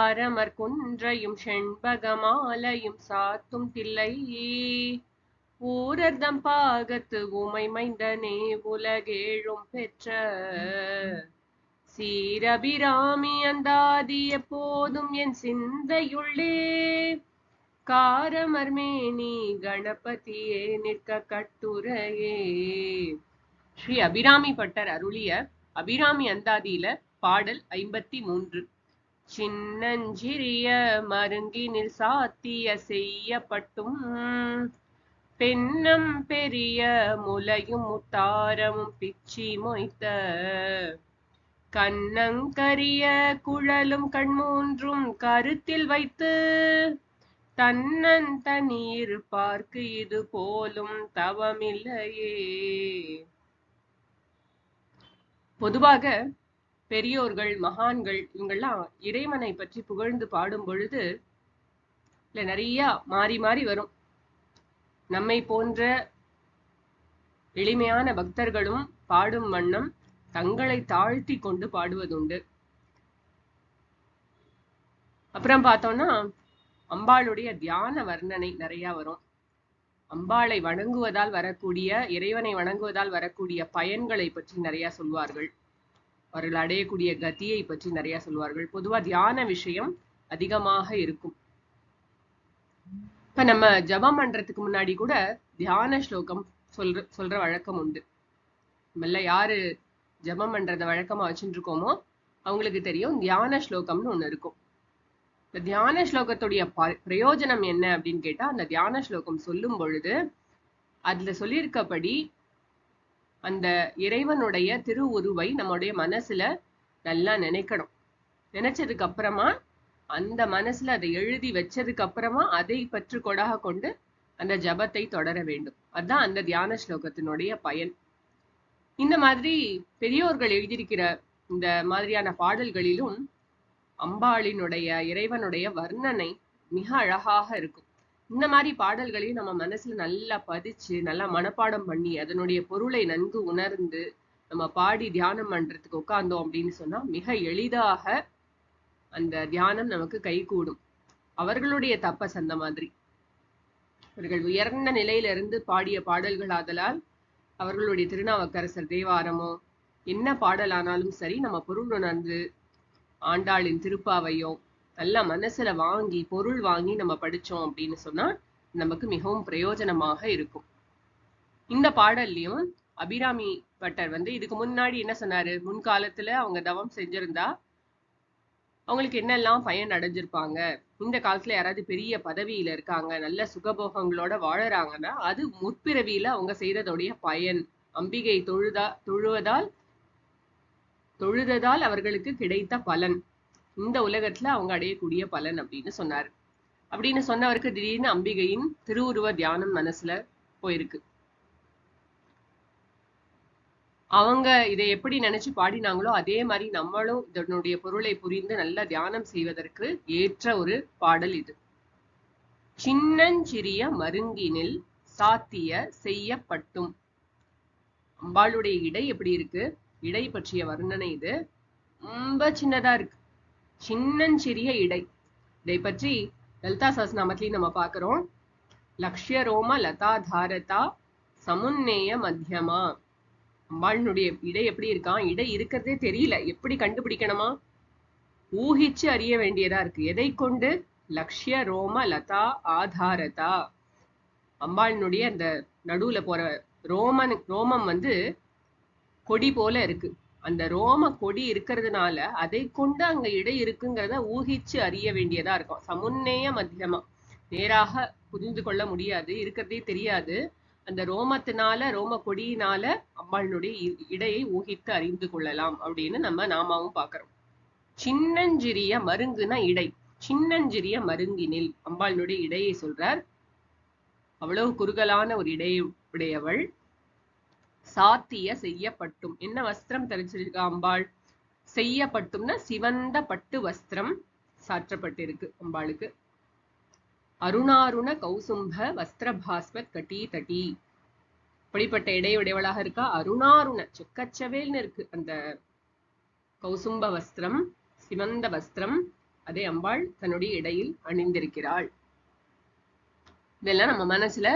சாரமர் குன்றையும் செண்பகமாலையும் சாத்தும் தில்லை ஊரர்தம் பாகத்து உமை மைந்தனே உலகேழும் பெற்ற சீரபிராமி அந்தாதி எப்போதும் என் சிந்தையுள்ளே காரமர்மேனி கணபதியே நிற்க கட்டுரையே. ஸ்ரீ அபிராமி பட்டர் அருளிய அபிராமி அந்தாதியில பாடல் 53. சின்னஞ்சிறிய மருங்கினில் சாத்திய செய்யப்பட்டும் பெண்ணம் பெரிய முலையும் முத்தாரமும் பிச்சி மொய்த்த கண்ணங்கரிய குழலும் கண்மூன்றும் கருத்தில் வைத்து தன்னன் தண்ணீர் பார்க்கு இது போலும் தவமில்லையே. பொதுவாக பெரியோர்கள் மகான்கள் இவங்கெல்லாம் இறைவனை பற்றி புகழ்ந்து பாடும் பொழுது இல்ல நிறைய மாறி மாறி வரும். நம்மை போன்ற எளிமையான பக்தர்களும் பாடும் வண்ணம் தங்களை தாழ்த்தி கொண்டு பாடுவதுண்டு. அப்புறம் பார்த்தோம்னா அம்பாளுடைய தியான வர்ணனை நிறைய வரும். அம்பாளை வணங்குவதால் வரக்கூடிய இறைவனை வணங்குவதால் வரக்கூடிய பயன்களை பற்றி நிறைய சொல்வார்கள். அவர்கள் அடையக்கூடிய கதியை பற்றி நிறைய சொல்வார்கள். பொதுவா தியான விஷயம் அதிகமாக இருக்கும். இப்ப நம்ம ஜபம் பண்றதுக்கு முன்னாடி கூட தியான ஸ்லோகம் சொல்ற வழக்கம் உண்டு. நம்மள யாரு ஜபம் பண்றத வழக்கமா வச்சுட்டு இருக்கோமோ அவங்களுக்கு தெரியும் தியான ஸ்லோகம்னு ஒண்ணு இருக்கும். இந்த தியான ஸ்லோகத்துடைய பிரயோஜனம் என்ன அப்படின்னு கேட்டா, அந்த தியான ஸ்லோகம் சொல்லும் பொழுது அதுல சொல்லியிருக்கப்படி அந்த இறைவனுடைய திருவுருவை நம்முடைய மனசுல நல்லா நினைக்கணும். நினைச்சதுக்கு அப்புறமா அந்த மனசுல அதை எழுதி வச்சதுக்கு அப்புறமா அதை பற்று கொடாக கொண்டு அந்த ஜபத்தை தொடர வேண்டும். அதுதான் அந்த தியான ஸ்லோகத்தினுடைய பயன். இந்த மாதிரி பெரியோர்கள் எழுதியிருக்கிற இந்த மாதிரியான பாடல்களிலும் அம்பாளினுடைய இறைவனுடைய வர்ணனை மிக அழகாக இருக்கும். இந்த மாதிரி பாடல்களையும் நம்ம மனசுல நல்லா பதிச்சு நல்லா மனப்பாடம் பண்ணி அதனுடைய பொருளை நன்கு உணர்ந்து நம்ம பாடி தியானம் பண்றதுக்கு உட்கார்ந்தோம் அப்படின்னு சொன்னா மிக எளிதாக அந்த தியானம் நமக்கு கைகூடும். அவர்களுடைய தபஸ் அந்த மாதிரி. அவர்கள் உயர்ந்த நிலையில இருந்து பாடிய பாடல்கள் ஆதலால் அவர்களுடைய திருநாவுக்கரசர் தேவாரமோ என்ன பாடலானாலும் சரி நம்ம பொருள் உணர்ந்து ஆண்டாளின் திருப்பாவையோ நல்லா மனசுல வாங்கி பொருள் வாங்கி நம்ம படிச்சோம் அப்படின்னு சொன்னா நமக்கு மிகவும் பிரயோஜனமாக இருக்கும். இந்த பாடல்லையும் அபிராமி பட்டர் இதுக்கு முன்னாடி என்ன சொன்னாரு, முன்காலத்துல அவங்க தவம் செஞ்சிருந்தா அவங்களுக்கு என்னெல்லாம் பயன் அடைஞ்சிருப்பாங்க, இந்த காலத்துல யாராவது பெரிய பதவியில இருக்காங்க நல்ல சுகபோகங்களோட வாழறாங்கன்னா அது முற்பிறவியில அவங்க செய்ததோடைய பயன். அம்பிகை தொழுததால் அவர்களுக்கு கிடைத்த பலன், இந்த உலகத்துல அவங்க அடையக்கூடிய பலன் அப்படின்னு சொன்னாரு. அப்படின்னு சொன்னவருக்கு திடீர்னு அம்பிகையின் திருவுருவ தியானம் மனசுல போயிருக்கு. அவங்க இதை எப்படி நினைச்சு பாடினாங்களோ அதே மாதிரி நம்மளும் இதனுடைய பொருளை புரிந்து நல்ல தியானம் செய்வதற்கு ஏற்ற ஒரு பாடல் இது. சின்னஞ்சிறிய மருங்கினில் சாத்திய செய்யப்பட்டும். அம்பாளுடைய இடை எப்படி இருக்கு, இடை பற்றிய வர்ணனை இது. ரொம்ப சின்னதா இருக்கு, சின்னஞ்சிறிய இடை. இதை பற்றி லலிதா சஹஸ்ரநாமத்திலையும் நம்ம பாக்குறோம். லக்ஷ்ய ரோம லதா தாரதா சமுன்னேய மத்தியமா. அம்பாளுடைய இடை எப்படி இருக்கான், இடை இருக்கிறதே தெரியல, எப்படி கண்டுபிடிக்கணுமா, ஊகிச்சு அறிய வேண்டியதா இருக்கு. எதை கொண்டு? லக்ஷ்ய ரோம லதா ஆதாரதா. அம்பாளுடைய அந்த நடுவுல போற ரோமம் கொடி போல இருக்கு. அந்த ரோம கொடி இருக்கிறதுனால அதை கொண்டு அங்க இடை இருக்குங்கிறத ஊகிச்சு அறிய வேண்டியதா இருக்கும். சமுன்னேய மத்தியமா, நேராக புரிந்து கொள்ள முடியாது, இருக்கிறதே தெரியாது. அந்த ரோமத்தினால ரோம கொடியினால அம்பாளுடைய இடையை ஊகித்து அறிந்து கொள்ளலாம் அப்படின்னு நம்ம நாமாவும் பாக்குறோம். சின்னஞ்சிறிய மருங்குனா இடை, சின்னஞ்சிறிய மருங்கினில் அம்பாளுடைய இடையை சொல்றார். அவ்வளவு குறுகலான ஒரு இடையை உடையவள். சாத்திய செய்யப்பட்டும், என்ன வஸ்திரம் தரிச்சிருக்கா அம்பாள்? செய்யப்பட்டும்னா சிவந்த பட்டு வஸ்திரம் சாற்றப்பட்டிருக்கு அம்பாளுக்கு. அருணாருண கௌசும்ப வஸ்திரபாஸ்வத் கட்டி தட்டி. அப்படிப்பட்ட இடையுடையவளாக இருக்கா. அருணாருண செக்கச்சவேல்னு இருக்கு அந்த கௌசும்ப வஸ்திரம், சிவந்த வஸ்திரம். அதை அம்பாள் தன்னுடைய இடையில் அணிந்திருக்கிறாள். இதெல்லாம் நம்ம மனசுல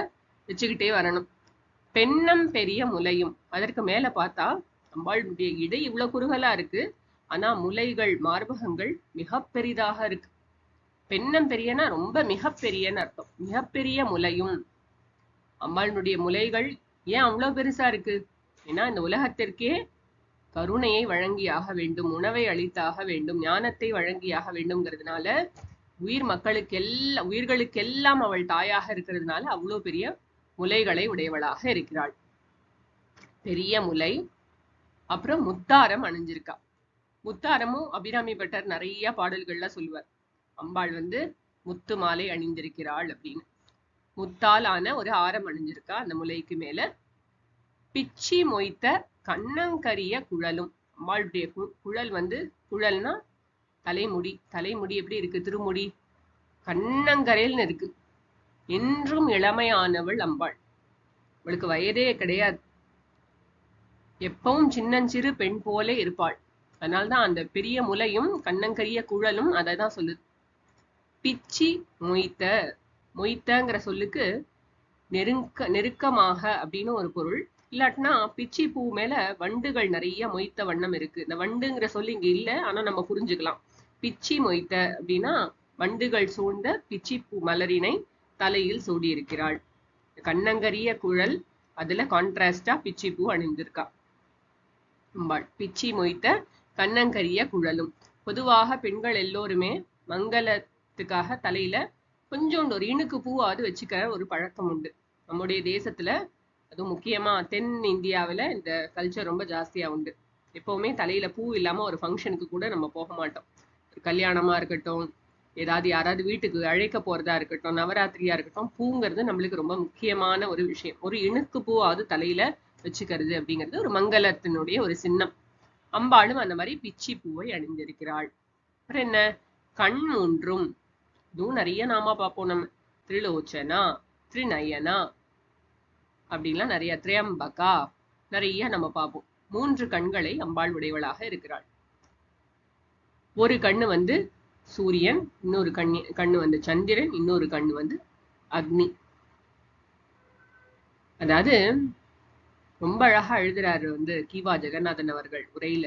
வச்சுக்கிட்டே வரணும். பெண்ணம் பெரிய முலையும், அதற்கு மேல பார்த்தா அம்பாளுடைய இடை இவ்வளவு குறுகலா இருக்கு, ஆனா முலைகள் மார்பகங்கள் மிக பெரிதாக இருக்கு. பெண்ணம் பெரியனா ரொம்ப மிகப்பெரியன்னு அர்த்தம். மிகப்பெரிய முலையும், அம்பாளுடைய முலைகள் ஏன் அவ்வளவு பெருசா இருக்கு? ஏன்னா இந்த உலகத்திற்கே கருணையை வழங்கியாக வேண்டும், உணவை அளித்தாக வேண்டும், ஞானத்தை வழங்கியாக வேண்டும்ங்கிறதுனால உயிர்களுக்கெல்லாம் அவள் தாயாக இருக்கிறதுனால அவ்வளவு பெரிய முலைகளை உடையவளாக இருக்கிறாள். பெரிய முலை. அப்புறம் முத்தாரம் அணிஞ்சிருக்கா. முத்தாரமும் அபிராமி பட்டர் நிறைய பாடல்கள்ல சொல்லுவார். அம்பாள் முத்து மாலை அணிந்திருக்கிறாள் அப்படின்னு. முத்தால் ஆன ஒரு ஆரம் அணிஞ்சிருக்கா அந்த முலைக்கு மேல. பிச்சி மொய்த்த கண்ணங்கரிய குழலும், அம்பாளுடைய குழல் குழல்னா தலைமுடி. தலைமுடி எப்படி இருக்கு? திருமுடி கண்ணங்கரையில்னு இருக்கு. என்றும் இளமையானவள் அம்பாள். அவளுக்கு வயதே கிடையாது, எப்பவும் சின்னஞ்சிறு பெண் போல இருப்பாள். அதனால்தான் அந்த பெரிய முலையும் கண்ணங்கரிய குழலும் அதை தான் சொல்லுது. பிச்சி மொய்த்த, மொய்த்தங்கிற சொல்லுக்கு நெருக்கமாக அப்படின்னு ஒரு பொருள். இல்லாட்டினா பிச்சி பூ மேல வண்டுகள் நிறைய மொய்த்த வண்ணம் இருக்கு. இந்த வண்டுங்கிற சொல்லு இங்க இல்ல, ஆனா நம்ம புரிஞ்சுக்கலாம். பிச்சி மொய்த்த அப்படின்னா வண்டுகள் சூழ்ந்த பிச்சி பூ மலரினை தலையில் சூடி இருக்கிறாள். கண்ணங்கரிய குழல், அதுல கான்ட்ராஸ்டா பிச்சி பூ அணிந்திருக்கா அம்பாள். பிச்சி மொய்த்த கண்ணங்கரிய குழலும். பொதுவாக பெண்கள் எல்லோருமே மங்களத்துக்காக தலையில கொஞ்சோண்டு ஒரு இணுக்கு பூவாவது வச்சுக்கிற ஒரு பழக்கம் உண்டு நம்முடைய தேசத்துல. அதுவும் முக்கியமா தென் இந்தியாவில இந்த கல்ச்சர் ரொம்ப ஜாஸ்தியா உண்டு. எப்பவுமே தலையில பூ இல்லாம ஒரு ஃபங்க்ஷனுக்கு கூட நம்ம போக மாட்டோம். ஒரு கல்யாணமா இருக்கட்டும், ஏதாவது யாராவது வீட்டுக்கு அழைக்க போறதா இருக்கட்டும், நவராத்திரியா இருக்கட்டும், பூங்கிறது நம்மளுக்கு ரொம்ப முக்கியமான ஒரு விஷயம். ஒரு இணுக்கு பூவாவது தலையில வச்சுக்கிறது அப்படிங்கிறது ஒரு மங்களத்தினுடைய ஒரு சின்னம். அம்பாளும் அந்த மாதிரி பிச்சி பூவை அணிந்திருக்கிறாள். அப்புறம் என்ன? கண் மூன்றும். இதுவும் நிறைய நாமா பார்ப்போம் நம்ம. திரிலோச்சனா, திரிநயனா அப்படின்லாம் நிறைய, திரியம்பகா நிறைய நம்ம பார்ப்போம். 3 கண்களை அம்பாள் உடையவளாக இருக்கிறாள். ஒரு கண்ணு சூரியன், இன்னொரு கண்ணு சந்திரன், இன்னொரு கண்ணு அக்னி. அதாவது ரொம்ப அழகா எழுதுறாரு கீவா ஜெகநாதன் அவர்கள் உரையில.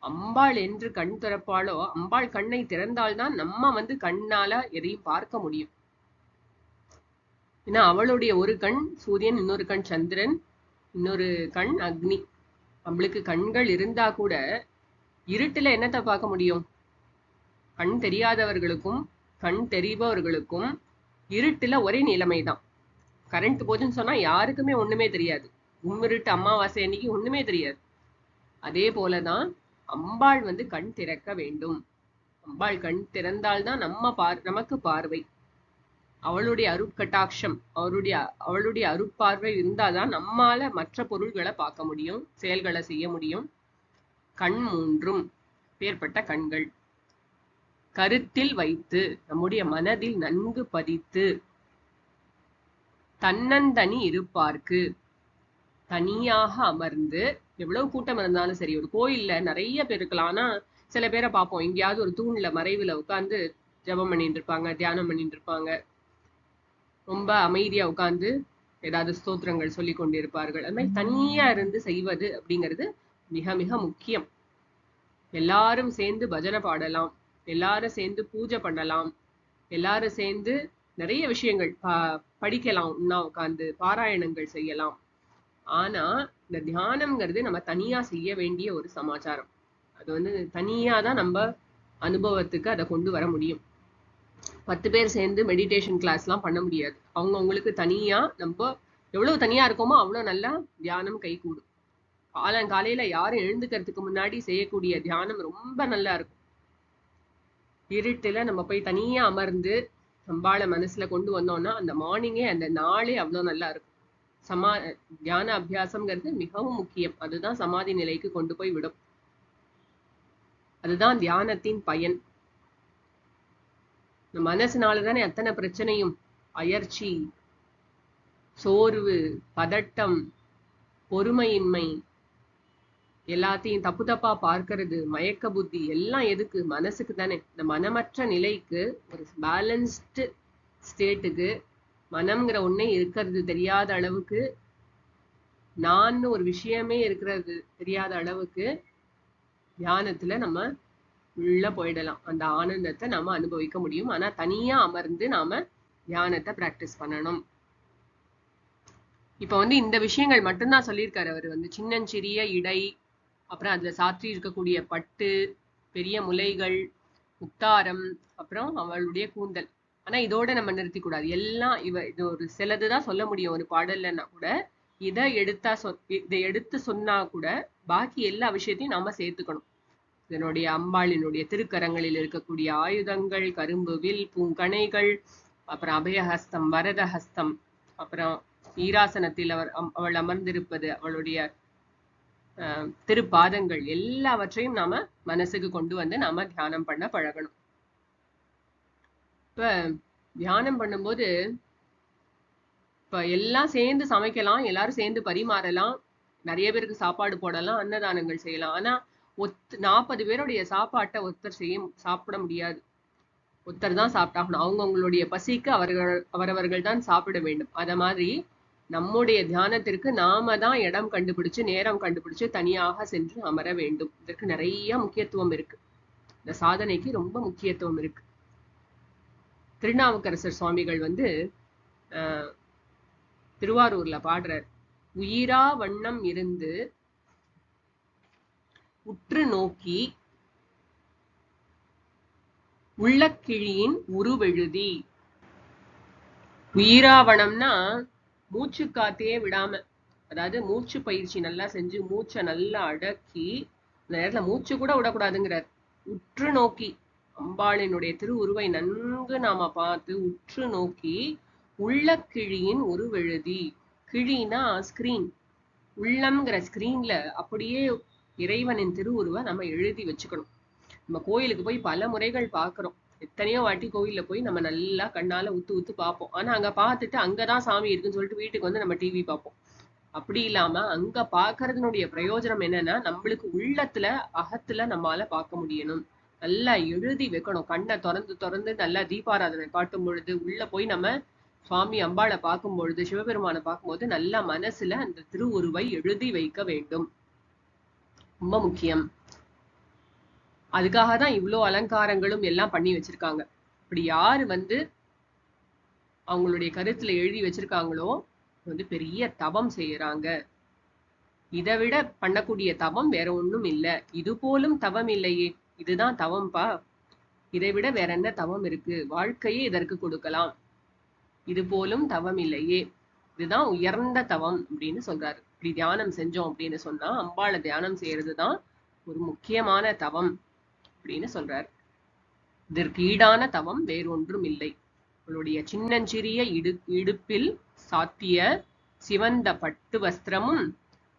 அம்பாள் என்று கண் திறப்பாளோ, அம்பாள் கண்ணை திறந்தால்தான் நம்ம கண்ணால எதையும் பார்க்க முடியும். ஏன்னா அவளுடைய ஒரு கண் சூரியன், இன்னொரு கண் சந்திரன், இன்னொரு கண் அக்னி. நம்மளுக்கு கண்கள் இருந்தா கூட இருட்டுல என்னத்தை பார்க்க முடியும்? கண் தெரியாதவர்களுக்கும் கண் தெரிபவர்களுக்கும் இருட்டுல ஒரே நிலைமைதான். கரண்ட் போச்சுன்னு சொன்னா யாருக்குமே ஒண்ணுமே தெரியாது. கும்மிருட்டு அமாவாசை அன்னைக்கு ஒண்ணுமே தெரியாது. அதே போலதான் அம்பாள் கண் திறக்க வேண்டும். அம்பாள் கண் திறந்தால்தான் நமக்கு பார்வை. அவளுடைய அருட்கட்டாட்சம், அவளுடைய அருட்பார்வை இருந்தாதான் நம்மால மற்ற பொருள்களை பார்க்க முடியும், செயல்களை செய்ய முடியும். கண் மூன்றும் பேர்பட்ட கண்கள் கருத்தில் வைத்து, நம்முடைய மனதில் நன்கு பதித்து, தன்னந்தனி இருப்பார்க்கு, தனியாக அமர்ந்து, எவ்வளவு கூட்டம் இருந்தாலும் சரி, ஒரு கோயில்ல நிறைய பேர் இருக்கலாம், ஆனா சில பேரை பார்ப்போம் எங்கேயாவது ஒரு தூண்ல மறைவுல உட்கார்ந்து ஜபம் பண்ணிட்டு இருப்பாங்க, தியானம் பண்ணிட்டு இருப்பாங்க, ரொம்ப அமைதியா உட்கார்ந்து ஏதாவது ஸ்தோத்திரங்கள் சொல்லி கொண்டிருப்பார்கள். அது மாதிரி தனியா இருந்து செய்வது அப்படிங்கிறது மிக மிக முக்கியம். எல்லாரும் சேர்ந்து பஜனை பாடலாம், எல்லாரும் சேர்ந்து பூஜை பண்ணலாம், எல்லாரும் சேர்ந்து நிறைய விஷயங்கள் படிக்கலாம், உண்ணா உட்கார்ந்து பாராயணங்கள் செய்யலாம். ஆனா இந்த தியானம்ங்கிறது நம்ம தனியா செய்ய வேண்டிய ஒரு சமாச்சாரம். அது தனியா தான் நம்ம அனுபவத்துக்கு அதை கொண்டு வர முடியும். 10 பேர் சேர்ந்து மெடிடேஷன் கிளாஸ் எல்லாம் பண்ண முடியாது. அவங்களுக்கு தனியா, நம்ம எவ்வளவு தனியா இருக்கோமோ அவ்வளவு நல்லா தியானம் கை கூடும். காலையில யாரும் எழுந்துக்கிறதுக்கு முன்னாடி செய்யக்கூடிய தியானம் ரொம்ப நல்லா இருக்கும். இருட்டுல நம்ம போய் தனியா அமர்ந்து அம்பாளை மனசுல கொண்டு வந்தோம்னா அந்த மார்னிங்கே, அந்த நாளே அவ்வளவு நல்லா இருக்கும். தியான அபியாசம்ங்கிறது மிகவும் முக்கியம். அதுதான் சமாதி நிலைக்கு கொண்டு போய் விடும். அதுதான் தியானத்தின் பயன். மனசுனாலதானே அத்தனை பிரச்சனையும், அயர்ச்சி, சோர்வு, பதட்டம், பொறுமையின்மை, எல்லாத்தையும் தப்பு தப்பா பார்க்கறது, மயக்க புத்தி எல்லாம் எதுக்கு? மனசுக்கு தானே. இந்த மனமற்ற நிலைக்கு, ஒரு பேலன்ஸ்டு ஸ்டேட்டுக்கு, மனம்ங்கிற ஒண்ணே இருக்கிறது தெரியாத அளவுக்கு, நான் ஒரு விஷயமே இருக்கிறது தெரியாத அளவுக்கு தியானத்துல நம்ம உள்ள போயிடலாம். அந்த ஆனந்தத்தை நாம அனுபவிக்க முடியும். ஆனா தனியா அமர்ந்து நாம தியானத்தை பிராக்டிஸ் பண்ணணும். இப்ப இந்த விஷயங்கள் மட்டும்தான் சொல்லியிருக்காரு அவர். சின்னஞ்சிறிய இடை, அப்புறம் அதுல சாற்றி இருக்கக்கூடிய பட்டு, பெரிய முலைகள், முத்தாரம், அப்புறம் அவளுடைய கூந்தல். ஆனா இதோட நம்ம நிறுத்தி கூடாது. எல்லாம் இது ஒரு சிலதுதான் சொல்ல முடியும் ஒரு பாடல்லன்னா கூட. இதை எடுத்து சொன்னா கூட பாக்கி எல்லா விஷயத்தையும் நாம சேர்த்துக்கணும். இதனுடைய அம்பாளினுடைய திருக்கரங்களில் இருக்கக்கூடிய ஆயுதங்கள், கரும்பு வில், பூங்கணைகள், அப்புறம் அபயஹஸ்தம், வரதஹஸ்தம், அப்புறம் ஈராசனத்தில் அவள் அமர்ந்திருப்பது, அவளுடைய திருப்பாதங்கள், எல்லாவற்றையும் நாம மனசுக்கு கொண்டு நாம தியானம் பண்ண பழகணும். இப்ப தியானம் பண்ணும்போது இப்ப எல்லாம் சேர்ந்து சமைக்கலாம், எல்லாரும் சேர்ந்து பரிமாறலாம், நிறைய பேருக்கு சாப்பாடு போடலாம், அன்னதானங்கள் செய்யலாம். ஆனா 40 பேருடைய சாப்பாட்டை ஒருத்தர் சாப்பிட முடியாது. ஒருத்தர் தான் சாப்பிட்டாகணும். அவங்களுடைய பசிக்கு அவரவர்கள் தான் சாப்பிட வேண்டும். அத மாதிரி நம்முடைய தியானத்திற்கு நாம தான் இடம் கண்டுபிடிச்சு, நேரம் கண்டுபிடிச்சு தனியாக சென்று அமர வேண்டும். இதற்கு நிறைய முக்கியத்துவம் இருக்கு. இந்த சாதனைக்கு ரொம்ப முக்கியத்துவம் இருக்கு. திருநாவுக்கரசர் சுவாமிகள் திருவாரூர்ல பாடுறார். உயிரா வண்ணம் இருந்து உற்று நோக்கி உள்ளக்கிழியின் உருவெழுதி. உயிராவணம்னா மூச்சு காத்தையே விடாம, அதாவது மூச்சு பயிற்சி நல்லா செஞ்சு மூச்சை நல்லா அடக்கி, அந்த நேரத்துல மூச்சு கூட விடக்கூடாதுங்கிறார். உற்று நோக்கி அம்பாளினுடைய திருவுருவை நன்கு நாம பார்த்து உற்று நோக்கி உள்ளக்கிழியின் உருவெழுதி. கிழினா ஸ்கிரீன், உள்ளம்ங்கிற ஸ்கிரீன்ல அப்படியே இறைவனின் திருவுருவை நம்ம எழுதி வச்சுக்கணும். நம்ம கோயிலுக்கு போய் பல முறைகள் பாக்குறோம். எத்தனையோ வாட்டி கோயில்ல போய் நம்ம நல்லா கண்ணால உத்து பார்ப்போம். ஆனா அங்க பார்த்துட்டு அங்கதான் சாமி இருக்குன்னு சொல்லிட்டு வீட்டுக்கு நம்ம டிவி பார்ப்போம். அப்படி இல்லாம அங்க பாக்குறதுனுடைய பிரயோஜனம் என்னன்னா, நம்மளுக்கு உள்ளத்துல அகத்துல நம்மால பார்க்க முடியணும். நல்லா எழுதி வைக்கணும். கண்ணை திறந்து நல்லா தீபாராதனை காட்டும் பொழுது, உள்ள போய் நம்ம சுவாமி அம்பாளை பார்க்கும் பொழுது, சிவபெருமானை பார்க்கும்போது நல்லா மனசுல அந்த திருவுருவை எழுதி வைக்க வேண்டும். ரொம்ப முக்கியம். அதுக்காக தான் இவ்வளோ அலங்காரங்களும் எல்லாம் பண்ணி வச்சிருக்காங்க. இப்படி யாரு அவங்களுடைய கருத்துல எழுதி வச்சிருக்காங்களோ பெரிய தவம் செய்யறாங்க. இதை விட பண்ணக்கூடிய தவம் வேற ஒண்ணும் இல்லை. இது போலும் தவம் இல்லையே, இதுதான் தவம்பா. இதை விட வேற என்ன தவம் இருக்கு? வாழ்க்கையே இதற்கு கொடுக்கலாம். இது போலும் தவம் இல்லையே, இதுதான் உயர்ந்த தவம் அப்படின்னு சொல்றாரு. இப்படி தியானம் செஞ்சோம் அப்படின்னு சொன்னா அம்பாளை தியானம் செய்யறதுதான் ஒரு முக்கியமான தவம் அப்படின்னு சொல்றார். இதற்கு ஈடான தவம் வேறொன்றும் இல்லை. அவளுடைய சின்னஞ்சிறிய இடுப்பில் சாத்திய சிவந்த பட்டு வஸ்திரமும்,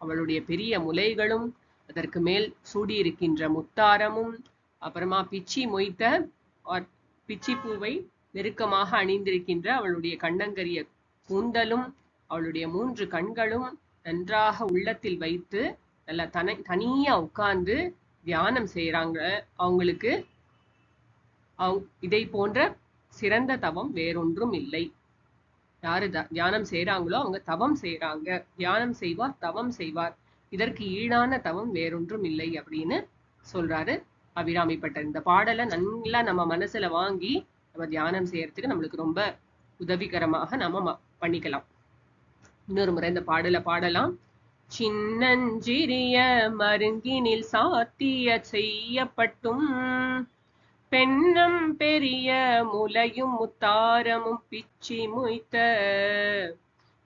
அவளுடைய பெரிய முலைகளும், அதற்கு மேல் சூடியிருக்கின்ற முத்தாரமும், அப்புறமா பிச்சி மொய்த்த பிச்சி பூவை நெருக்கமாக அணிந்திருக்கின்ற அவளுடைய கண்ணங்கரிய கூந்தலும், அவளுடைய 3 கண்களும் நன்றாக உள்ளத்தில் வைத்து நல்ல தனியா உட்கார்ந்து தியானம் செய்யறாங்க. அவங்களுக்கு இதை போன்ற சிறந்த தவம் வேறொன்றும் இல்லை. யாரு தியானம் செய்யறாங்களோ அவங்க தவம் செய்யறாங்க. தியானம் செய்வார், தவம் செய்வார். இதற்கு ஈடான தவம் வேறொன்றும் இல்லை அப்படின்னு சொல்றாரு அபிராமிப்பட்டர். இந்த பாடலை நல்லா நம்ம மனசுல வாங்கி நம்ம தியானம் செய்யறதுக்கு நம்மளுக்கு ரொம்ப உதவிகரமாக நம்ம பண்ணிக்கலாம். இன்னொரு முறை இந்த பாடலை பாடலாம். சின்னஞ்சிறிய மருங்கினில் சாத்திய செய்யப்பட்டும் பெண்ணும் பெரிய முலையும் முத்தாரமும் பிச்சி மொய்த்த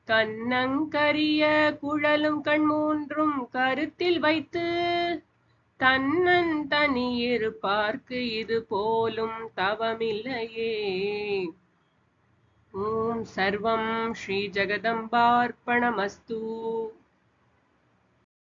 கண்ணங்கரிய குழலும் கண்மூன்றும் கருத்தில் வைத்து தன்னன் தனியிருப்பார்க்கு இது போலும் தவமில்லையே. ஓம் சர்வம் ஸ்ரீ ஜெகதம்பார்ப்பணமஸ்து.